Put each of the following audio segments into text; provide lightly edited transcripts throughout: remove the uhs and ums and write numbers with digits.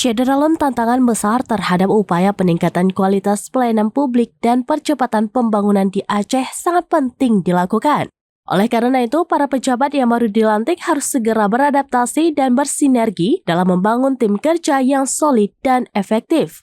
Aceh dalam tantangan besar terhadap upaya peningkatan kualitas pelayanan publik dan percepatan pembangunan di Aceh sangat penting dilakukan. Oleh karena itu, para pejabat yang baru dilantik harus segera beradaptasi dan bersinergi dalam membangun tim kerja yang solid dan efektif.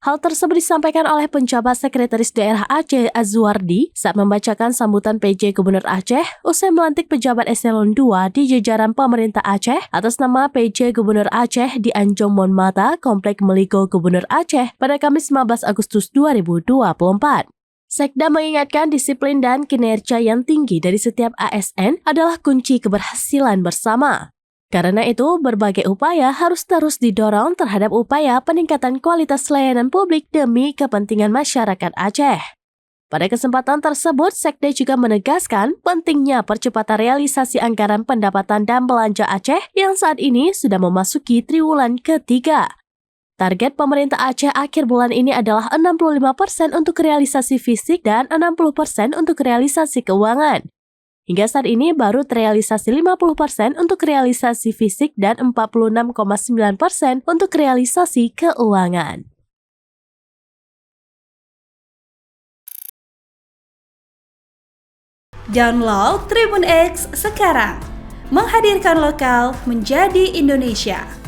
Hal tersebut disampaikan oleh penjabat Sekretaris Daerah Aceh Azwardi saat membacakan sambutan PJ Gubernur Aceh usai melantik pejabat eselon 2 di jajaran pemerintah Aceh atas nama PJ Gubernur Aceh di Anjong Monmata, Komplek Meligo Gubernur Aceh pada Kamis 15 Agustus 2024. Sekda mengingatkan disiplin dan kinerja yang tinggi dari setiap ASN adalah kunci keberhasilan bersama. Karena itu, berbagai upaya harus terus didorong terhadap upaya peningkatan kualitas layanan publik demi kepentingan masyarakat Aceh. Pada kesempatan tersebut, Sekda juga menegaskan pentingnya percepatan realisasi anggaran pendapatan dan belanja Aceh yang saat ini sudah memasuki triwulan ketiga. Target pemerintah Aceh akhir bulan ini adalah 65% untuk realisasi fisik dan 60% untuk realisasi keuangan. Hingga saat ini baru terrealisasi 50% untuk realisasi fisik dan 46,9% untuk realisasi keuangan. Download Tribun X sekarang, menghadirkan lokal menjadi Indonesia.